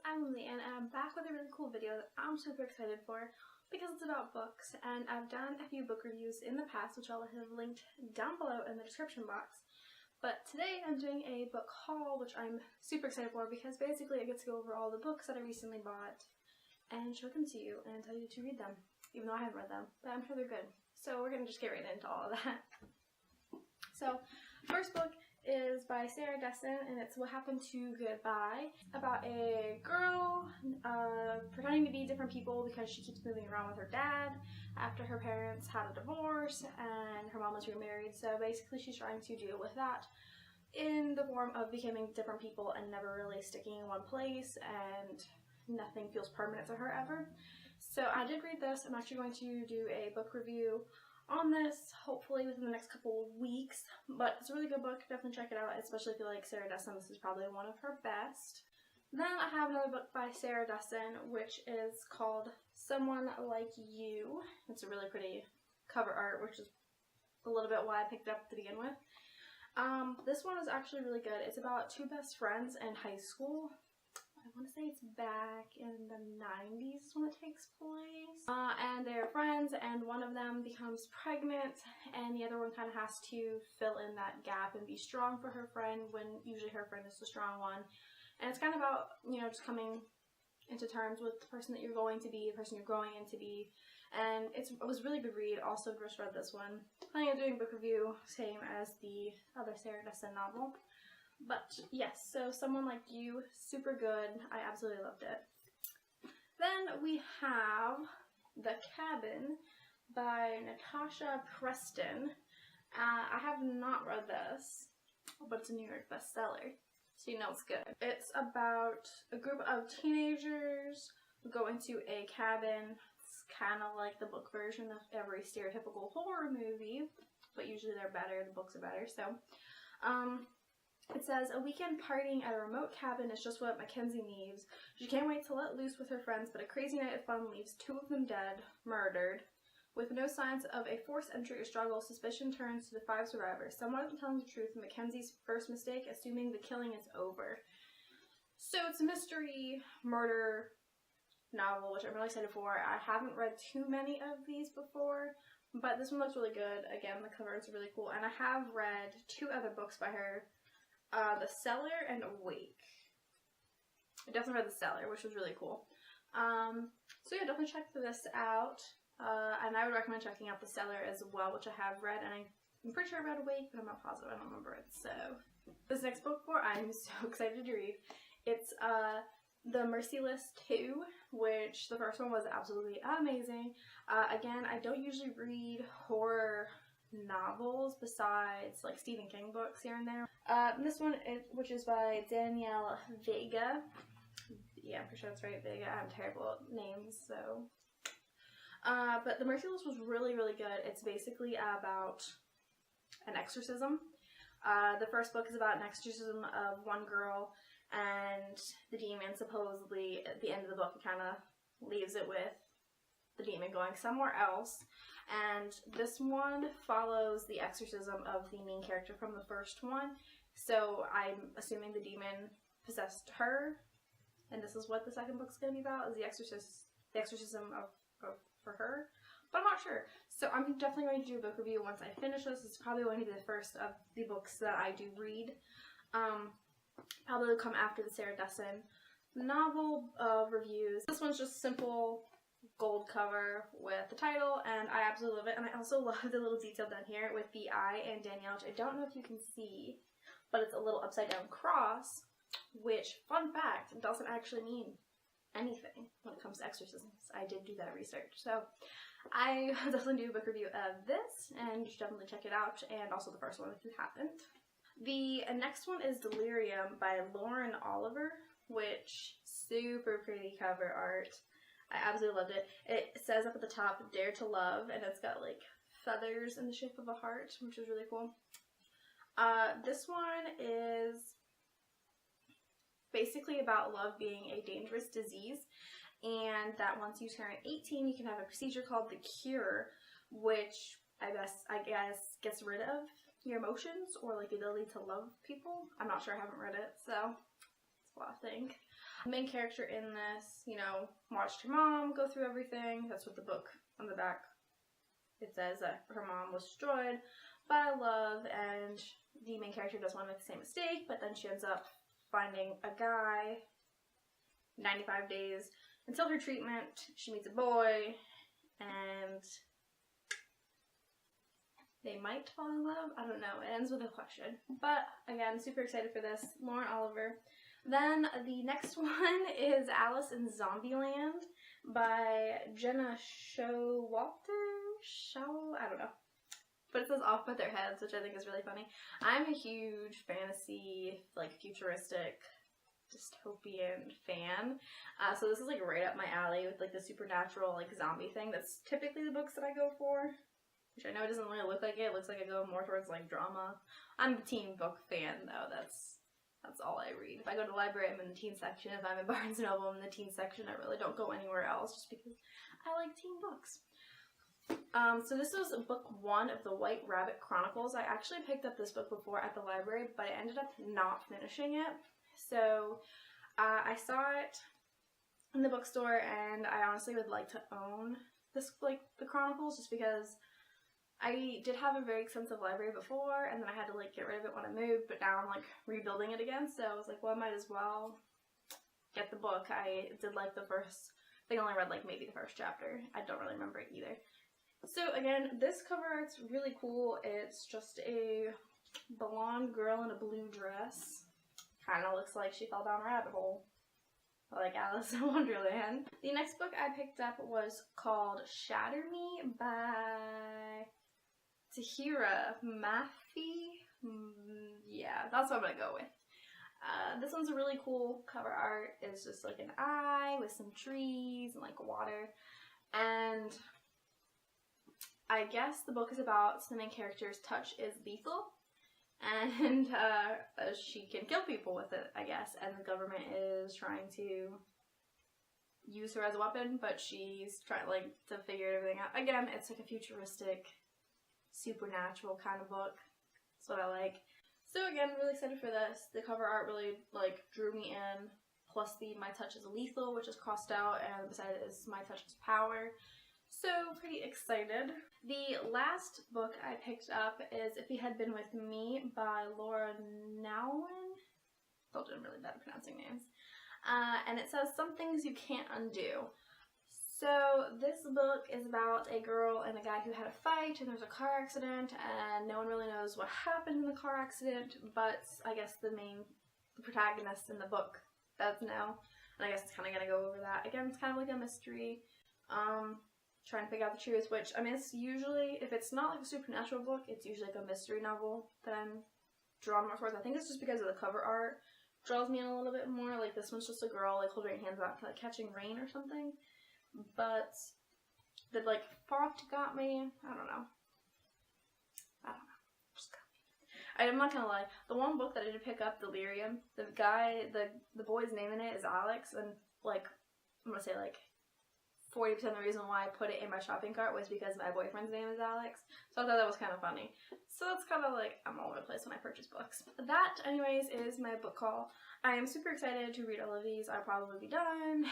I'm Emily and I'm back with a really cool video that I'm super excited for because it's about books, and I've done a few book reviews in the past which I'll have linked down below in the description box. But today I'm doing a book haul which I'm super excited for because basically I get to go over all the books that I recently bought and show them to you and tell you to read them, even though I haven't read them, but I'm sure they're good. So we're going to just get right into all of that. So, first book is by Dessen, and it's What Happened to Goodbye. It's about a girl pretending to be different people because she keeps moving around with her dad after her parents had a divorce and her mom was remarried. So basically she's trying to deal with that in the form of becoming different people and never really sticking in one place, and nothing feels permanent to her ever. So I did read this. I'm actually going to do a book review on this, hopefully within the next couple of weeks, but it's a really good book. Definitely check it out, especially if you like Dessen. This is probably one of her best. Then I have another book by Dessen, which is called Someone Like You. It's a really pretty cover art, which is a little bit why I picked it up to begin with. This one is actually really good. It's about two best friends in high school. I want to say it's back in the 90s when it takes place. And they're friends, and one of them becomes pregnant, and the other one kind of has to fill in that gap and be strong for her friend when usually her friend is the strong one. And it's kind of about, you know, just coming into terms with the person that you're going to be, the person you're growing into be. And it was a really good read. Also just read this one. Planning on doing book review, same as the other Dessen novel. But yes, so Someone Like You, super good. I absolutely loved it. Then we have The Cabin by Natasha Preston. I have not read this, but it's a New York bestseller, so you know it's good. It's about a group of teenagers who go into a cabin. It's kind of like the book version of every stereotypical horror movie, but usually they're better, the books are better, so it says, a weekend partying at a remote cabin is just what Mackenzie needs. She can't wait to let loose with her friends, but a crazy night of fun leaves two of them dead, murdered. With no signs of a forced entry or struggle, suspicion turns to the five survivors. Someone isn't telling the truth, Mackenzie's first mistake, assuming the killing is over. So it's a mystery murder novel, which I'm really excited for. I haven't read too many of these before, but this one looks really good. Again, the covers are really cool, and I have read two other books by her. The Cellar and Awake. I definitely read The Cellar, which was really cool. So yeah, definitely check this out. And I would recommend checking out The Cellar as well, which I have read, and I'm pretty sure I read Awake, but I'm not positive, I don't remember it. So this next book I'm so excited to read. It's the Merciless 2, which the first one was absolutely amazing. Again, I don't usually read horror novels besides like Stephen King books here and there. This one, which is by Danielle Vega. Yeah, I'm pretty sure that's right, Vega. I'm terrible at names, so. But the Merciless was really, really good. It's basically about an exorcism. The first book is about an exorcism of one girl and the demon. Supposedly, at the end of the book, it kind of leaves it with the demon going somewhere else. And this one follows the exorcism of the main character from the first one. So I'm assuming the demon possessed her, and this is what the second book's going to be about, is the exorcism for her. But I'm not sure. So I'm definitely going to do a book review once I finish this. It's probably going to be the first of the books that I do read. Probably will come after the Dessen novel reviews. This one's just simple gold cover with the title, and I absolutely love it. And I also love the little detail down here with the I and Danielle, which I don't know if you can see, but it's a little upside down cross, which, fun fact, doesn't actually mean anything when it comes to exorcisms. I did do that research, so I will definitely do a book review of this, and you should definitely check it out, and also the first one if you haven't. The next one is Delirium by Lauren Oliver, which, super pretty cover art. I absolutely loved it. It says up at the top, Dare to Love, and it's got like feathers in the shape of a heart, which is really cool. This one is basically about love being a dangerous disease, and that once you turn 18, you can have a procedure called the Cure, which I guess gets rid of your emotions or like the ability to love people. I'm not sure, I haven't read it, so it's a lot of things. The main character in this, you know, watched her mom go through everything. That's what the book on the back, it says that her mom was destroyed by love, and the main character doesn't want to make the same mistake, but then she ends up finding a guy 95 days until her treatment. She meets a boy, and they might fall in love. I don't know. It ends with a question. But again, super excited for this. Lauren Oliver. Then the next one is Alice in Zombieland by Jenna Showalter. I don't know. But it says off with their heads, which I think is really funny. I'm a huge fantasy, like futuristic, dystopian fan. So this is like right up my alley with like the supernatural, like zombie thing. That's typically the books that I go for. Which I know it doesn't really look like it. It looks like I go more towards like drama. I'm a teen book fan though. That's all I read. If I go to the library, I'm in the teen section. If I'm in Barnes & Noble, I'm in the teen section. I really don't go anywhere else just because I like teen books. So this was book 1 of the White Rabbit Chronicles. I actually picked up this book before at the library, but I ended up not finishing it. So I saw it in the bookstore, and I honestly would like to own this, like, the Chronicles, just because I did have a very extensive library before, and then I had to like get rid of it when I moved, but now I'm like rebuilding it again, so I was like, well, I might as well get the book. I did like the first, I think I only read like maybe the first chapter. I don't really remember it either. So again, this cover art's really cool. It's just a blonde girl in a blue dress. Kind of looks like she fell down a rabbit hole, like Alice in Wonderland. The next book I picked up was called Shatter Me by Tahereh, Mafi. Yeah, that's what I'm gonna go with. This one's a really cool cover art. It's just like an eye with some trees and like water. And I guess the book is about the main character's touch is lethal. And she can kill people with it, I guess. And the government is trying to use her as a weapon, but she's trying like to figure everything out. Again, it's like a futuristic, supernatural kind of book. That's what I like. So again, really excited for this. The cover art really like drew me in. Plus the My Touch is Lethal, which is crossed out, and beside it is My Touch is Power. So pretty excited. The last book I picked up is If He Had Been With Me by Nowlin. Still doing really bad at pronouncing names. And it says Some Things You Can't Undo. So this book is about a girl and a guy who had a fight, and there's a car accident, and no one really knows what happened in the car accident, but I guess the protagonist in the book does know, and I guess it's kind of going to go over that. Again, it's kind of like a mystery, trying to figure out the truth, which, I mean, it's usually, if it's not like a supernatural book, it's usually like a mystery novel that I'm drawn more towards. I think it's just because of the cover art draws me in a little bit more. Like, this one's just a girl, like, holding her hands out, like, catching rain or something. But the like font got me. I don't know. Just got me. I'm not gonna lie. The one book that I did pick up, Delirium, the boy's name in it is Alex, and like I'm gonna say like 40% of the reason why I put it in my shopping cart was because my boyfriend's name is Alex. So I thought that was kind of funny. So it's kind of like I'm all over the place when I purchase books. That, anyways, is my book haul. I am super excited to read all of these. I'll probably be done.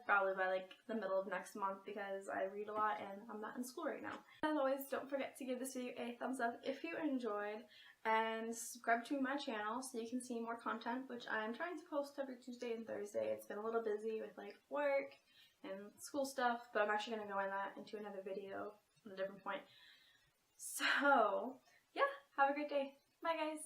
Probably by like the middle of next month because I read a lot and I'm not in school right now. As always, don't forget to give this video a thumbs up if you enjoyed, and subscribe to my channel so you can see more content, which I'm trying to post every Tuesday and Thursday. It's been a little busy with like work and school stuff, but I'm actually going to go into another video at a different point. So yeah, have a great day. Bye guys.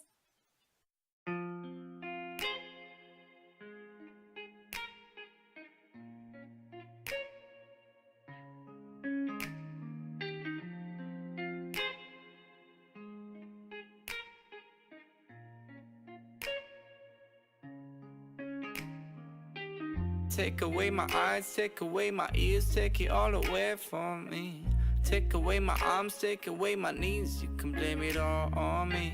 Take away my eyes, take away my ears, take it all away from me. Take away my arms, take away my knees, you can blame it all on me.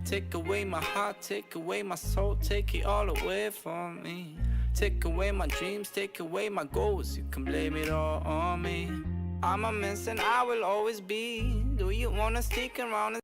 Take away my heart, take away my soul, take it all away from me. Take away my dreams, take away my goals, you can blame it all on me. I'm a mess and I will always be. Do you wanna stick around and